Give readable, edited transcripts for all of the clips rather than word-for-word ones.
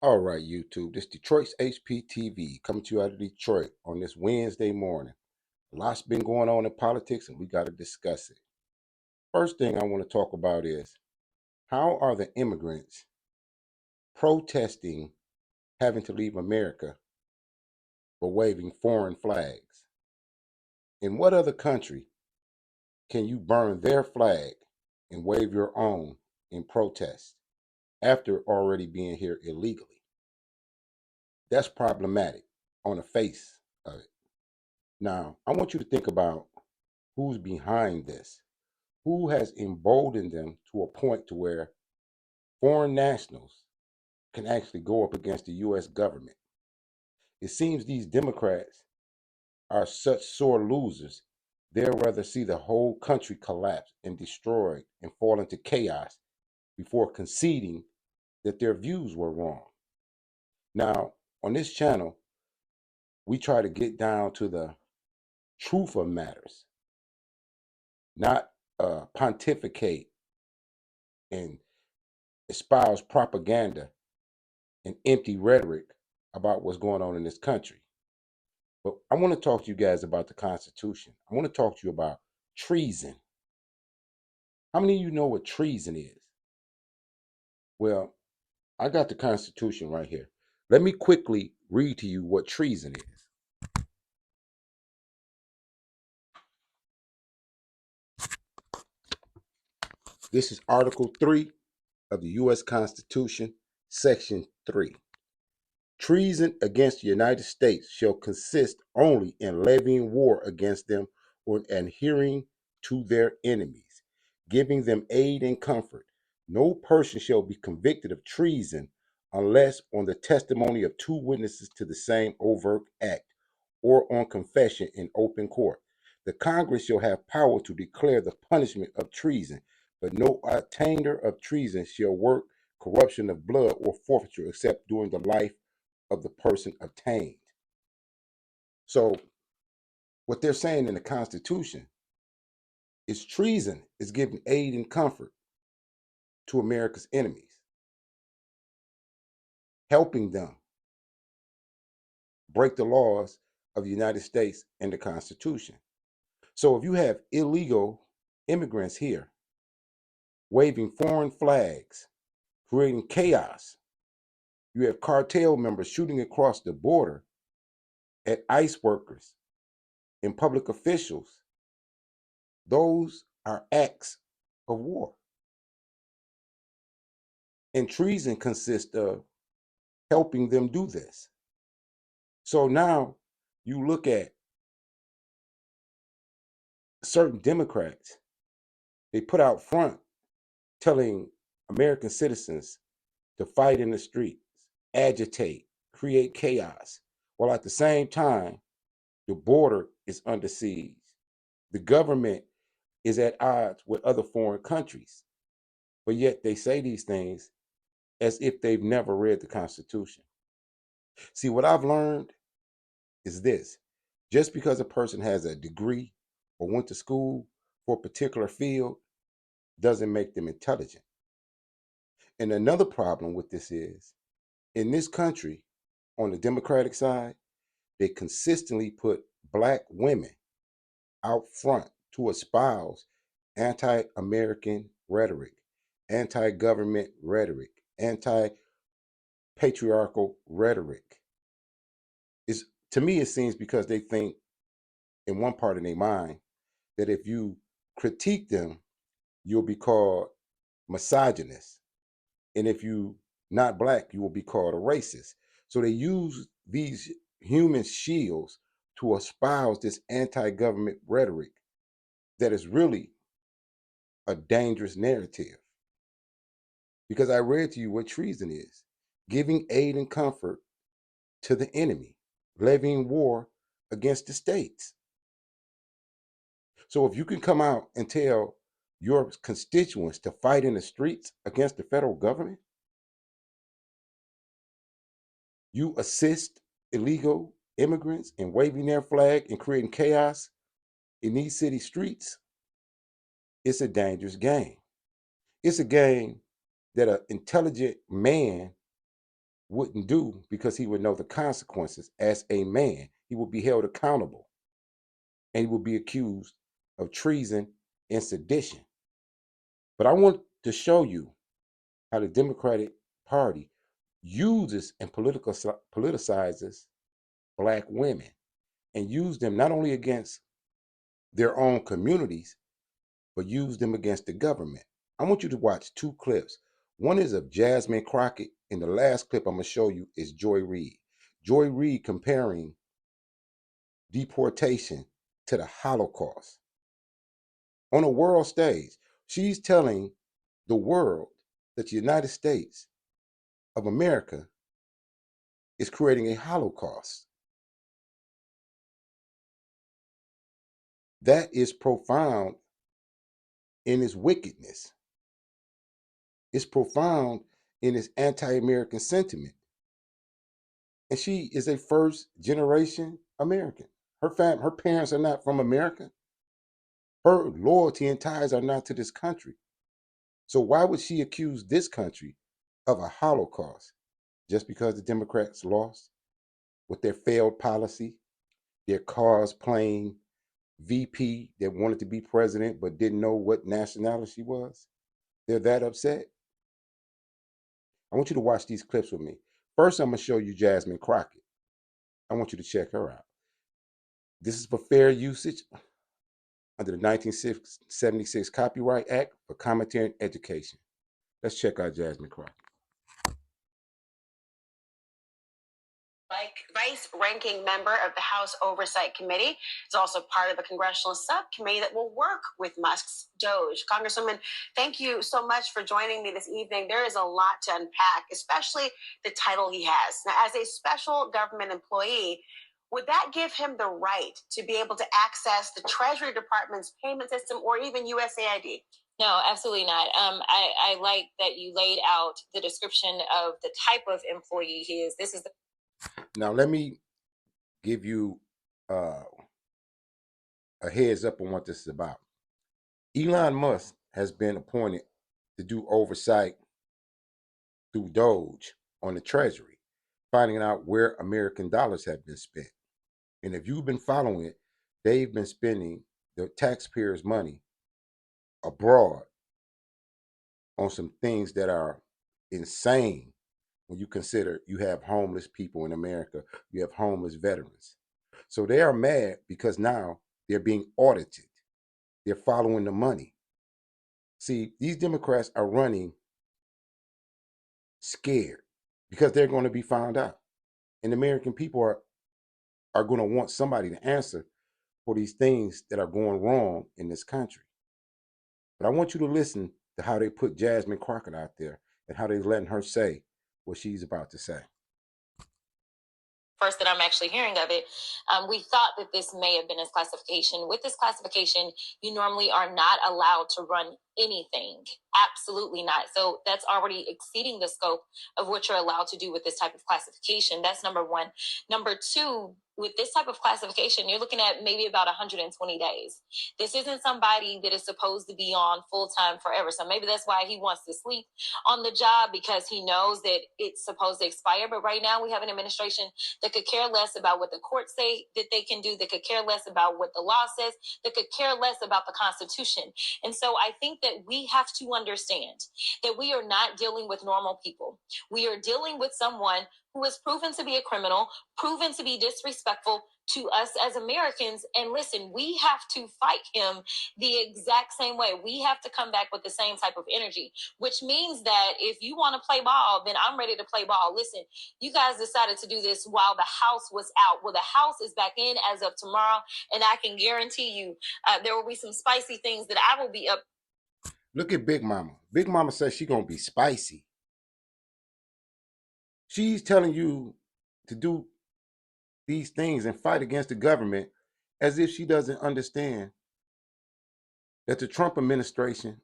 All right, YouTube. This Detroit's HPTV coming to you out of Detroit on this Wednesday morning. A lot's been going on in politics, and we got to discuss it. First thing I want to talk about is how are the immigrants protesting having to leave America for waving foreign flags? In what other country can you burn their flag and wave your own in protest after already being here illegally? That's problematic on the face of it. Now, I want you to think about who's behind this, who has emboldened them to a point to where foreign nationals can actually go up against the U.S. government. It seems these Democrats are such sore losers, they'll rather see the whole country collapse and destroyed and fall into chaos before conceding that their views were wrong. Now, on this channel, we try to get down to the truth of matters, not pontificate and espouse propaganda and empty rhetoric about what's going on in this country. But I want to talk to you guys about the Constitution. I want to talk to you about treason. How many of you know what treason is? Well, I got the Constitution right here. Let me quickly read to you what treason is. This is Article 3 of the U.S. Constitution, Section 3. Treason against the United States shall consist only in levying war against them or adhering to their enemies, giving them aid and comfort. No person shall be convicted of treason unless on the testimony of two witnesses to the same overt act or on confession in open court. The Congress shall have power to declare the punishment of treason, but no attainder of treason shall work corruption of blood or forfeiture except during the life of the person obtained. So, what they're saying in the Constitution is treason is giving aid and comfort to America's enemies, helping them break the laws of the United States and the Constitution. So, if you have illegal immigrants here waving foreign flags, creating chaos, you have cartel members shooting across the border at ICE workers and public officials, those are acts of war. And treason consists of helping them do this. So now you look at certain Democrats, they put out front telling American citizens to fight in the streets, agitate, create chaos, while at the same time, the border is under siege. The government is at odds with other foreign countries, but yet they say these things as if they've never read the Constitution. See, what I've learned is this: just because a person has a degree or went to school for a particular field doesn't make them intelligent. And another problem with this is in this country, on the Democratic side, they consistently put Black women out front to espouse anti American rhetoric, anti government rhetoric, anti patriarchal rhetoric. It's, to me, it seems because they think in one part of their mind that if you critique them, you'll be called misogynist. And if you not Black, you will be called a racist. So they use these human shields to espouse this anti-government rhetoric that is really a dangerous narrative. Because I read to you what treason is: giving aid and comfort to the enemy, levying war against the states. So if you can come out and tell your constituents to fight in the streets against the federal government, you assist illegal immigrants in waving their flag and creating chaos in these city streets, it's a dangerous game. It's a game that an intelligent man wouldn't do because he would know the consequences as a man. He would be held accountable and he would be accused of treason and sedition. But I want to show you how the Democratic Party uses and politicizes black women and use them not only against their own communities, but use them against the government. I want you to watch two clips. One is of Jasmine Crockett, and the last clip I'm going to show you is Joy Reid. Joy Reid comparing deportation to the Holocaust. On a world stage, she's telling the world that the United States of America is creating a Holocaust. That is profound in its wickedness. It's profound in its anti-American sentiment. And she is a first generation American. Her parents are not from America. Her loyalty and ties are not to this country. So why would she accuse this country of a Holocaust just because the Democrats lost with their failed policy, their cars playing VP that wanted to be president but didn't know what nationality she was? They're that upset. I want you to watch these clips with me. First, I'm going to show you Jasmine Crockett. I want you to check her out. This is for fair usage under the 1976 Copyright Act for commentary and education. Let's check out Jasmine Crockett. Vice ranking member of the House Oversight Committee, is also part of a congressional subcommittee that will work with Musk's Doge. Congresswoman, thank you so much for joining me this evening. There is a lot to unpack, especially the title he has. Now, as a special government employee, would that give him the right to be able to access the Treasury Department's payment system or even USAID? No, absolutely not. I like that you laid out the description of the type of employee he is. This is the Now, let me give you a heads up on what this is about. Elon Musk has been appointed to do oversight through Doge on the Treasury, finding out where American dollars have been spent. And if you've been following it, they've been spending the taxpayers' money abroad on some things that are insane when you consider you have homeless people in America, you have homeless veterans. So they are mad because now they're being audited. They're following the money. See, these Democrats are running scared because they're going to be found out. And the American people are going to want somebody to answer for these things that are going wrong in this country. But I want you to listen to how they put Jasmine Crockett out there and how they're letting her say what she's about to say. first that I'm actually hearing of it. We thought that this may have been his classification. With this classification, you normally are not allowed to run anything. Absolutely not. So that's already exceeding the scope of what you're allowed to do with this type of classification. That's number one. Number two, with this type of classification, you're looking at maybe about 120 days. This isn't somebody that is supposed to be on full time forever. So maybe that's why he wants to sleep on the job, because he knows that it's supposed to expire. But right now we have an administration that could care less about what the courts say that they can do, that could care less about what the law says, that could care less about the Constitution. And so I think that we have to understand that we are not dealing with normal people. We are dealing with someone who is proven to be a criminal, proven to be disrespectful to us as Americans. And listen, we have to fight him the exact same way. We have to come back with the same type of energy, which means that if you want to play ball, then I'm ready to play ball. Listen, you guys decided to do this while the House was out. Well, the House is back in as of tomorrow, and I can guarantee you there will be some spicy things that I will be up. Look at Big Mama. Big Mama says she's going to be spicy. She's telling you to do these things and fight against the government as if she doesn't understand that the Trump administration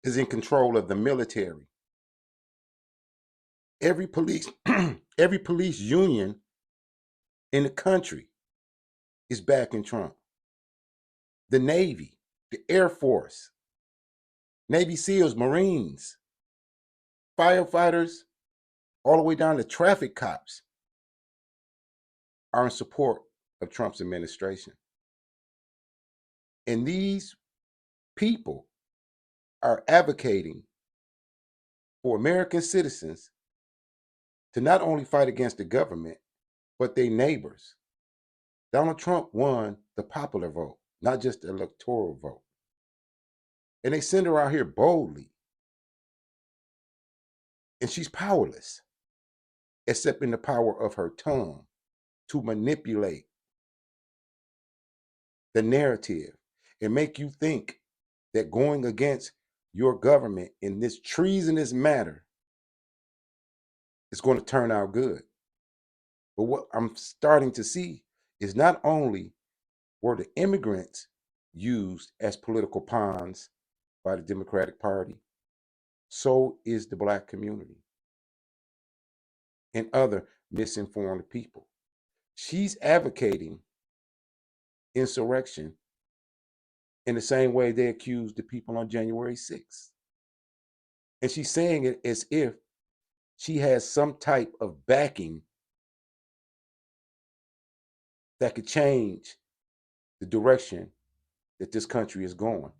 is in control of the military. Every police every police union in the country is backing Trump. The Navy, the Air Force, Navy SEALs, Marines, firefighters, all the way down to traffic cops, are in support of Trump's administration. And these people are advocating for American citizens to not only fight against the government, but their neighbors. Donald Trump won the popular vote, not just the electoral vote. And they send her out here boldly. And she's powerless, except in the power of her tongue to manipulate the narrative and make you think that going against your government in this treasonous matter is going to turn out good. But what I'm starting to see is not only were the immigrants used as political pawns by the Democratic Party, so is the Black community and other misinformed people. She's advocating insurrection in the same way they accused the people on January 6th. And she's saying it as if she has some type of backing that could change the direction that this country is going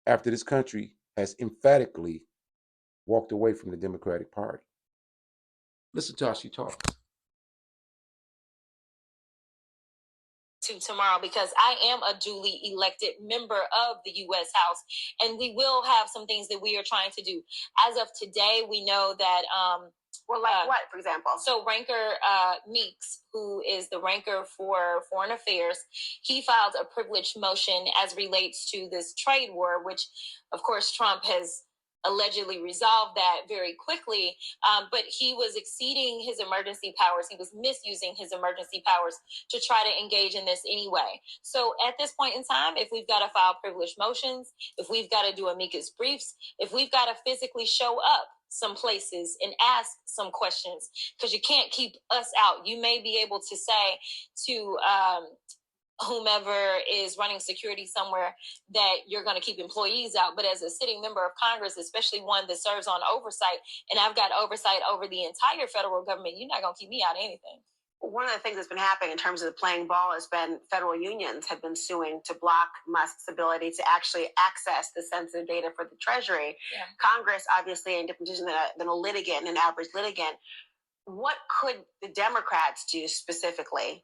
after this country has emphatically walked away from the Democratic Party. Listen to how she talks. To tomorrow, because I am a duly elected member of the U.S. House, and we will have some things that we are trying to do. As of today, we know that Well, like what, for example? So Ranker Meeks, who is the ranker for Foreign Affairs, he filed a privilege motion as relates to this trade war, which, of course, Trump has allegedly resolved that very quickly, but he was exceeding his emergency powers. He was misusing his emergency powers to try to engage in this anyway. So at this point in time, if we've got to file privilege motions, if we've got to do amicus briefs, if we've got to physically show up some places and ask some questions, because you can't keep us out. You may be able to say to whomever is running security somewhere that you're going to keep employees out. But as a sitting member of Congress, especially one that serves on oversight, and I've got oversight over the entire federal government, you're not going to keep me out of anything. One of the things that's been happening in terms of the playing ball has been federal unions have been suing to block Musk's ability to actually access the sensitive data for the Treasury. Yeah. Congress, obviously, in different position than a litigant, an average litigant. What could the Democrats do specifically,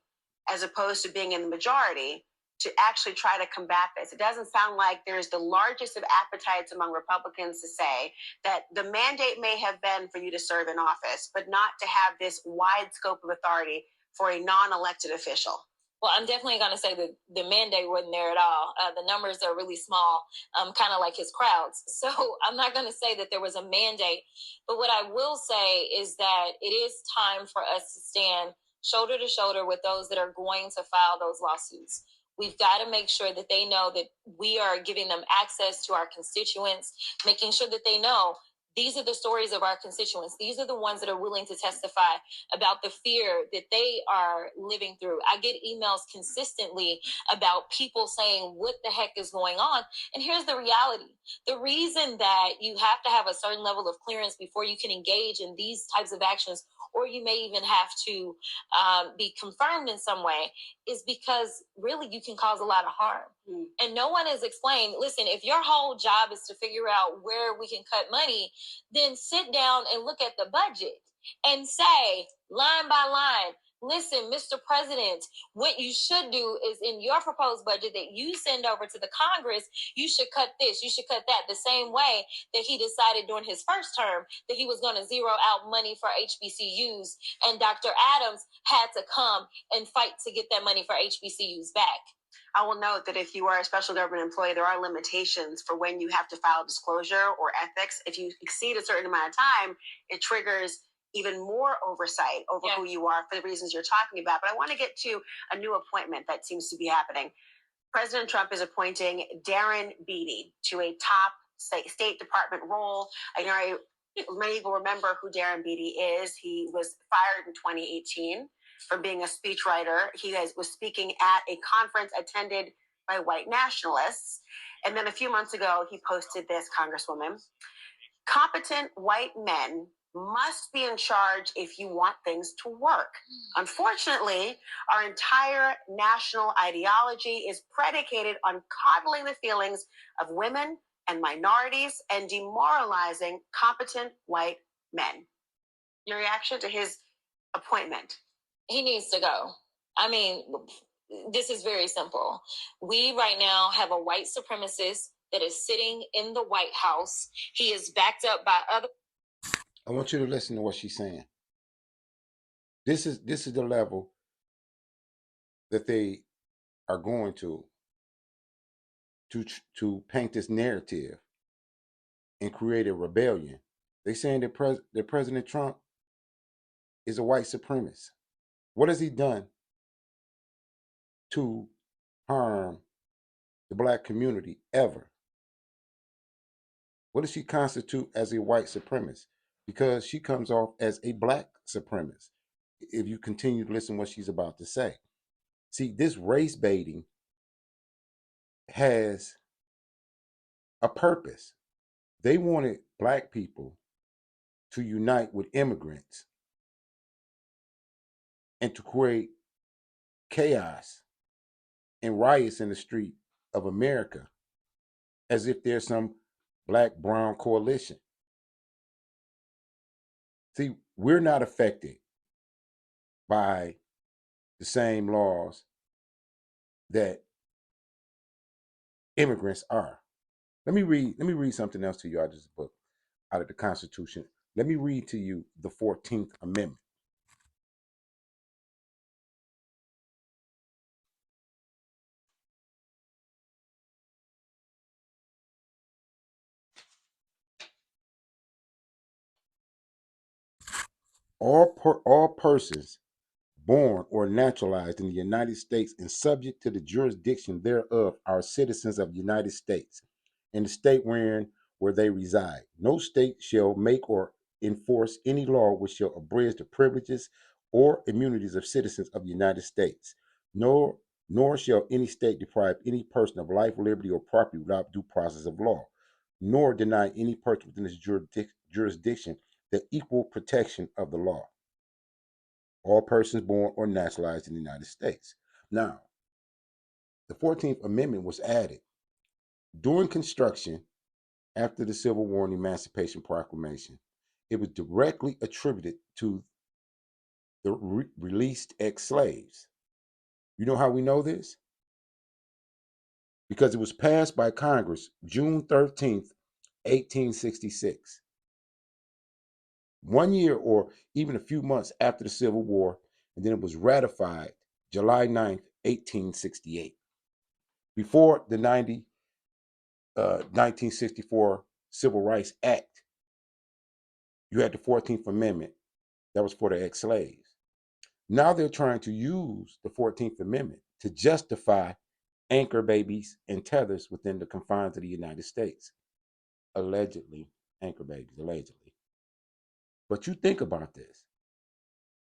as opposed to being in the majority, to actually try to combat this? It doesn't sound like there's the largest of appetites among Republicans to say that the mandate may have been for you to serve in office, but not to have this wide scope of authority for a non-elected official. Well, I'm definitely going to say that the mandate wasn't there at all. The numbers are really small, kind of like his crowds. So I'm not going to say that there was a mandate. But what I will say is that it is time for us to stand shoulder to shoulder with those that are going to file those lawsuits. We've got to make sure that they know that we are giving them access to our constituents, making sure that they know these are the stories of our constituents. These are the ones that are willing to testify about the fear that they are living through. I get emails consistently about people saying, what the heck is going on? And here's the reality. The reason that you have to have a certain level of clearance before you can engage in these types of actions, or you may even have to be confirmed in some way, is because really you can cause a lot of harm. And no one has explained, listen, if your whole job is to figure out where we can cut money, then sit down and look at the budget and say line by line, listen, Mr. President, what you should do is in your proposed budget that you send over to the Congress, you should cut this, you should cut that, the same way that he decided during his first term that he was going to zero out money for HBCUs, and Dr. Adams had to come and fight to get that money for HBCUs back. I will note that if you are a special government employee, there are limitations for when you have to file disclosure or ethics. If you exceed a certain amount of time, it triggers even more oversight over who you are for the reasons you're talking about. But I want to get to a new appointment that seems to be happening. President Trump is appointing Darren Beattie to a top State Department role. I know many people remember who Darren Beattie is. He was fired in 2018 for being a speechwriter. He was speaking at a conference attended by white nationalists. And then a few months ago, he posted this, Congresswoman. Competent white men must be in charge if you want things to work. Unfortunately, our entire national ideology is predicated on coddling the feelings of women and minorities and demoralizing competent white men. Your reaction to his appointment? He needs to go. I mean, this is very simple. We right now have a white supremacist that is sitting in the White House. He is backed up by other. I want you to listen to what she's saying. This is the level that they are going to paint this narrative and create a rebellion. They're saying that President Trump is a white supremacist. What has he done to harm the black community ever? What does she constitute as a white supremacist? Because she comes off as a black supremacist, if you continue to listen to what she's about to say. See, this race baiting has a purpose. They wanted black people to unite with immigrants and to create chaos and riots in the street of America as if there's some black-brown coalition. See, we're not affected by the same laws that immigrants are. Let me read something else to you out of this book, out of the Constitution. Let me read to you the 14th Amendment. All persons born or naturalized in the United States and subject to the jurisdiction thereof are citizens of the United States and the state where they reside. No state shall make or enforce any law which shall abridge the privileges or immunities of citizens of the United States, nor shall any state deprive any person of life, liberty, or property without due process of law, nor deny any person within its jurisdiction the equal protection of the law. All persons born or naturalized in the United States. Now, the 14th Amendment was added during construction after the Civil War and Emancipation Proclamation. It was directly attributed to the released ex-slaves. You know how we know this? Because it was passed by Congress June 13th, 1866. 1 year or even a few months after the Civil War, and then it was ratified July 9th, 1868. Before the 1964 Civil Rights Act, you had the 14th Amendment that was for the ex-slaves. Now they're trying to use the 14th Amendment to justify anchor babies and tethers within the confines of the United States. Allegedly, anchor babies, allegedly. But you think about this.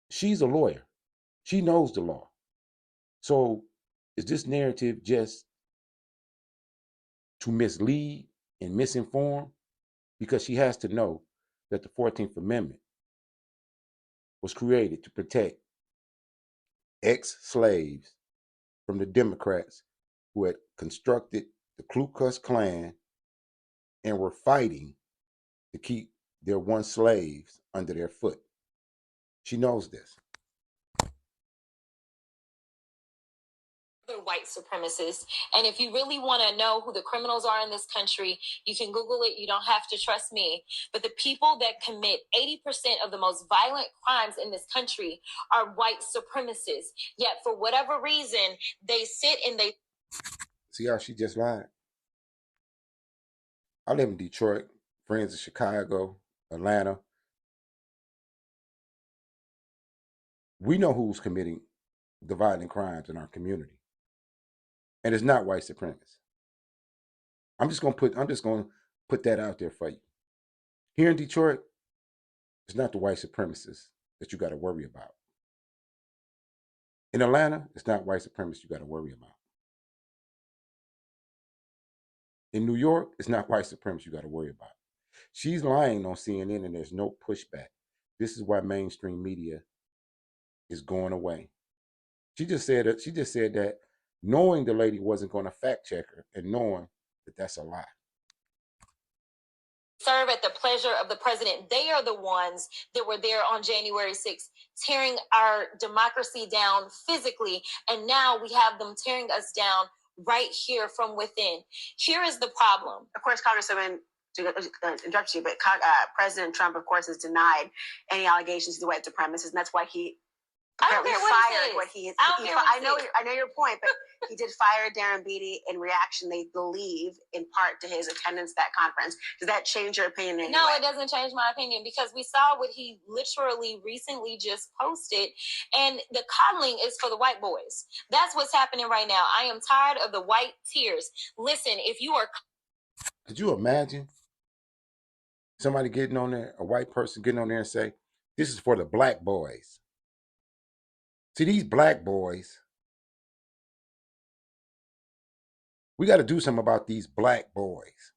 She's a lawyer. She knows the law. So is this narrative just to mislead and misinform? Because she has to know that the 14th Amendment was created to protect ex-slaves from the Democrats who had constructed the Ku Klux Klan and were fighting to keep their once slaves under their foot. She knows this. White supremacists. And if you really want to know who the criminals are in this country, you can Google it. You don't have to trust me. But the people that commit 80% of the most violent crimes in this country are white supremacists. Yet for whatever reason, they sit and they... See how she just lied? I live in Detroit, friends in Chicago, Atlanta. We know who's committing the violent crimes in our community. And it's not white supremacists. I'm just gonna put that out there for you. Here in Detroit, it's not the white supremacists that you got to worry about. In Atlanta, it's not white supremacists you got to worry about. In New York, it's not white supremacists you got to worry about. She's lying on CNN, and there's no pushback. This is why mainstream media is going away. She just said that. She just said that, knowing the lady wasn't going to fact check her, and knowing that that's a lie. Serve at the pleasure of the president. They are the ones that were there on January 6th, tearing our democracy down physically. And now we have them tearing us down right here from within. Here is the problem. Of course, Congresswoman, to interrupt you, but President Trump, of course, has denied any allegations of the white supremacists, and that's why he apparently fired what he is. I know your point, but he did fire Darren Beatty in reaction, they believe, in part to his attendance at that conference. Does that change your opinion in any No, way? it doesn't change my opinion, because we saw what he literally recently just posted, and the coddling is for the white boys. That's what's happening right now. I am tired of the white tears. Listen, if you are... Could you imagine somebody getting on there, a white person getting on there and say, this is for the black boys? See, these black boys, we got to do something about these black boys.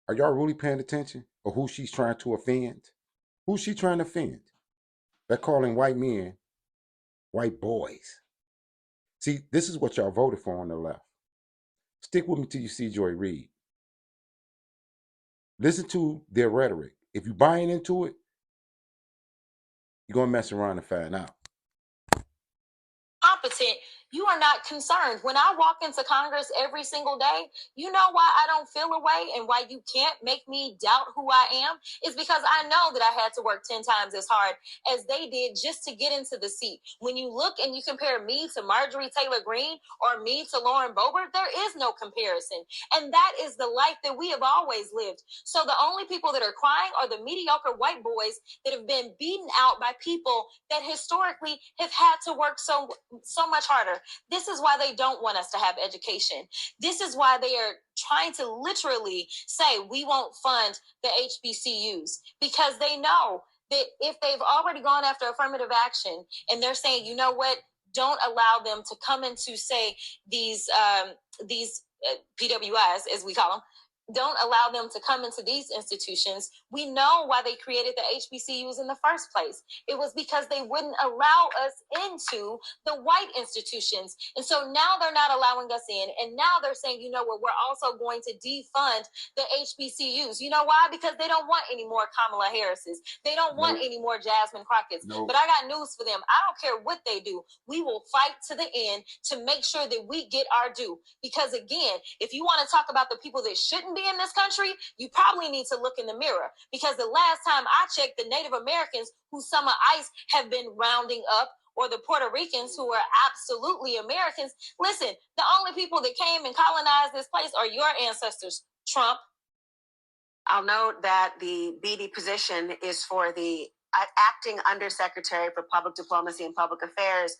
Are y'all really paying attention? Or who she's trying to offend? Who's she trying to offend? They're calling white men white boys. See, this is what y'all voted for on the left. Stick with me till you see Joy Reid. Listen to their rhetoric. If you're buying into it, you're going to mess around and find out. Competent, you are not concerned. When I walk into Congress every single day, you know why I don't feel away and why you can't make me doubt who I am? Is because I know that I had to work 10 times as hard as they did just to get into the seat. When you look and you compare me to Marjorie Taylor Greene or me to Lauren Boebert, there is no comparison. And that is the life that we have always lived. So the only people that are crying are the mediocre white boys that have been beaten out by people that historically have had to work so much harder. This is why they don't want us to have education. This is why they are trying to literally say we won't fund the HBCUs, because they know that if they've already gone after affirmative action and they're saying, you know what, don't allow them to come into, say, these PWIs, as we call them, don't allow them to come into these institutions. We know why they created the HBCUs in the first place. It was because they wouldn't allow us into the white institutions. And so now they're not allowing us in. And now they're saying, you know what, we're also going to defund the HBCUs. You know why? Because they don't want any more Kamala Harrises. They don't want any more Jasmine Crockett's. But I got news for them. I don't care what they do. We will fight to the end to make sure that we get our due. Because again, if you want to talk about the people that shouldn't be in this country, you probably need to look in the mirror, because the last time I checked, the Native Americans who some of ICE have been rounding up, or the Puerto Ricans who are absolutely Americans, listen, the only people that came and colonized this place are your ancestors, Trump. I'll note that the Beatty position is for the acting undersecretary for public diplomacy and public affairs,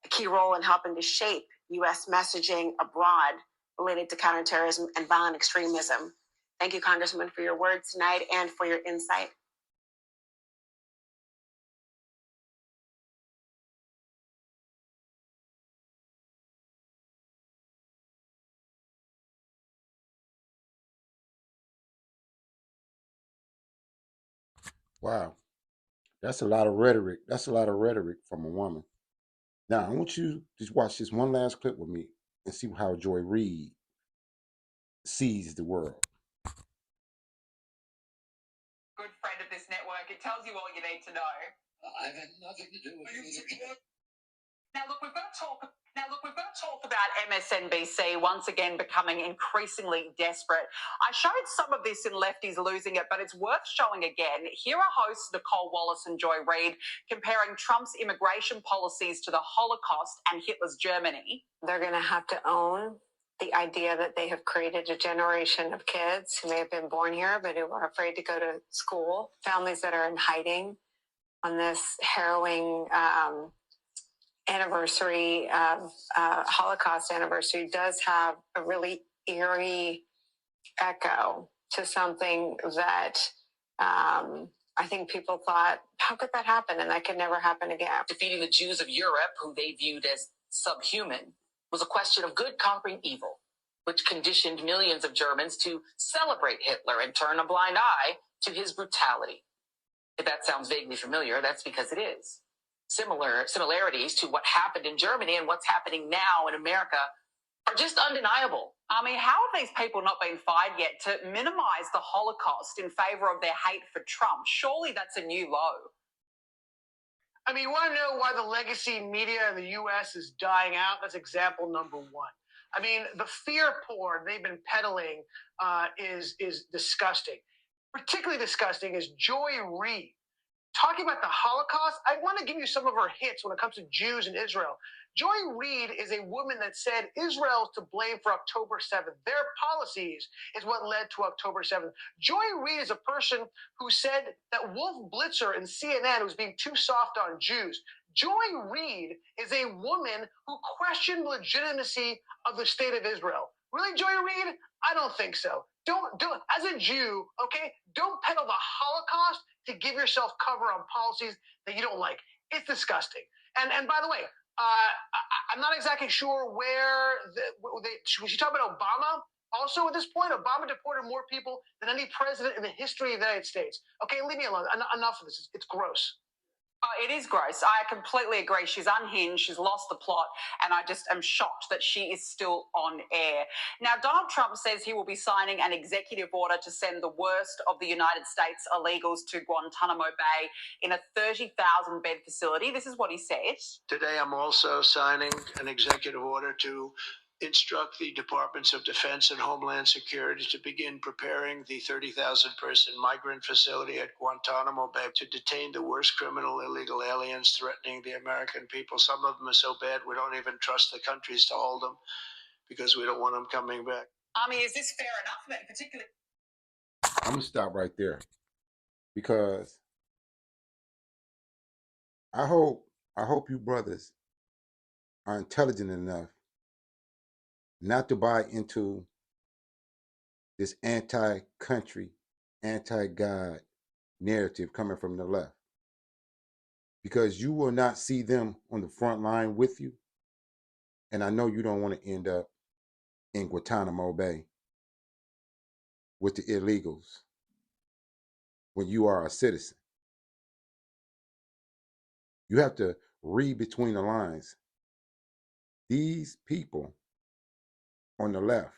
a key role in helping to shape U.S. messaging abroad related to counterterrorism and violent extremism. Thank you, Congresswoman, for your words tonight and for your insight. Wow. That's a lot of rhetoric. That's a lot of rhetoric from a woman. Now, I want you to watch this one last clip with me and see how Joy Reid sees the world. Good friend of this network. It tells you all you need to know. I've had nothing to do with it. Now, look, we've got to talk about MSNBC once again becoming increasingly desperate. I showed some of this in Lefties Losing It, but it's worth showing again. Here are hosts Nicole Wallace and Joy Reid comparing Trump's immigration policies to the Holocaust and Hitler's Germany. They're going to have to own the idea that they have created a generation of kids who may have been born here but who are afraid to go to school, families that are in hiding on this harrowing anniversary, Holocaust anniversary, does have a really eerie echo to something that I think people thought, how could that happen? And that could never happen again. Defeating the Jews of Europe, who they viewed as subhuman, was a question of good conquering evil. which conditioned millions of Germans to celebrate Hitler and turn a blind eye to his brutality. If that sounds vaguely familiar, that's because it is. Similarities to what happened in Germany and what's happening now in America are just undeniable. I mean, how have these people not been fired yet to minimize the Holocaust in favor of their hate for Trump? Surely that's a new low. I mean, you want to know why the legacy media in the U.S. is dying out? That's example number one. I mean, the fear porn they've been peddling is disgusting. Particularly disgusting is Joy Reid. Talking about the Holocaust, I want to give you some of her hits when it comes to Jews in Israel. Joy Reid is a woman that said Israel's to blame for October 7th. Their policies is what led to October 7th. Joy Reid is a person who said that Wolf Blitzer in CNN was being too soft on Jews. Joy Reid is a woman who questioned the legitimacy of the state of Israel. Really, Joy Reid? I don't think so. Don't as a Jew, okay, don't peddle the Holocaust to give yourself cover on policies that you don't like. It's disgusting. And by the way, I'm not exactly sure where was she talking about Obama? Also, at this point, Obama deported more people than any president in the history of the United States. Okay, leave me alone. Enough of this. It's gross. It is gross. I completely agree. She's unhinged. She's lost the plot. And I just am shocked that she is still on air. Now, Donald Trump says he will be signing an executive order to send the worst of the United States illegals to Guantanamo Bay in a 30,000-bed facility. This is what he said. Today, I'm also signing an executive order to instruct the Departments of Defense and Homeland Security to begin preparing the 30,000-person migrant facility at Guantanamo Bay to detain the worst criminal illegal aliens threatening the American people. Some of them are so bad we don't even trust the countries to hold them because we don't want them coming back. I mean, is this fair enough? I mean, particularly. I'm gonna stop right there because I hope you brothers are intelligent enough not to buy into this anti-country, anti-God narrative coming from the left. Because you will not see them on the front line with you. And I know you don't want to end up in Guantanamo Bay with the illegals when you are a citizen. You have to read between the lines. These people on the left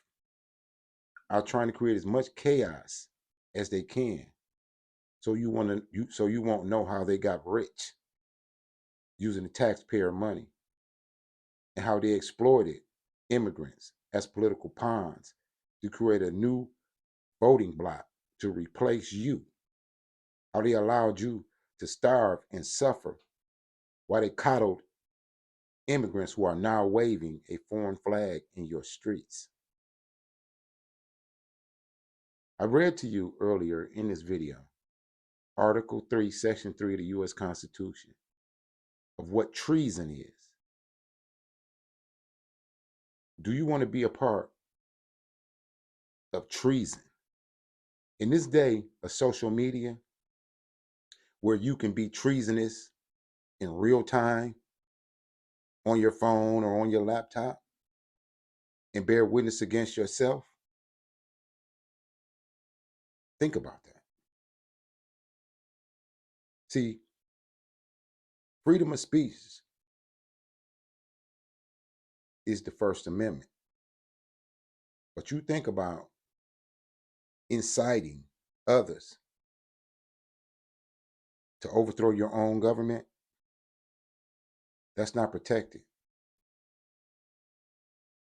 are trying to create as much chaos as they can, so you won't know how they got rich using the taxpayer money and how they exploited immigrants as political pawns to create a new voting bloc to replace you. How they allowed you to starve and suffer while they coddled immigrants who are now waving a foreign flag in your streets. I read to you earlier in this video, Article 3, Section 3 of the U.S. Constitution, of what treason is. Do you want to be a part of treason? In this day of social media, where you can be treasonous in real time on your phone or on your laptop and bear witness against yourself, think about that. See, freedom of speech is the First Amendment. But you think about inciting others to overthrow your own government, that's not protected.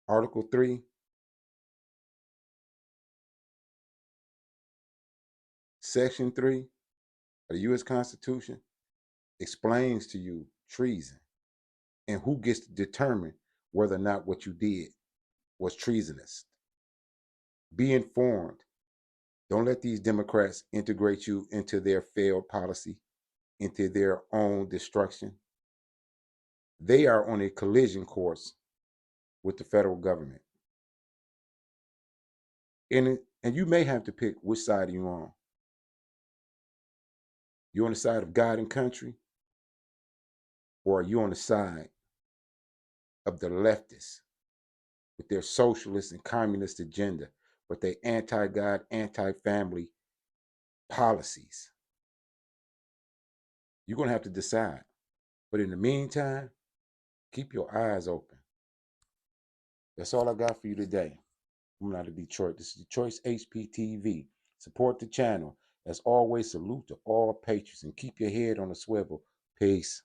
Article 3, Section 3 of the U.S. Constitution explains to you treason and who gets to determine whether or not what you did was treasonous. Be informed. Don't let these Democrats integrate you into their failed policy, into their own destruction. They are on a collision course with the federal government. And you may have to pick which side you're on. You on the side of God and country, or are you on the side of the leftists with their socialist and communist agenda, with their anti-God, anti-family policies. You're going to have to decide. But in the meantime, keep your eyes open. That's all I got for you today. I'm out of Detroit. This is Detroit's HPTV. Support the channel. As always, salute to all patrons and keep your head on a swivel. Peace.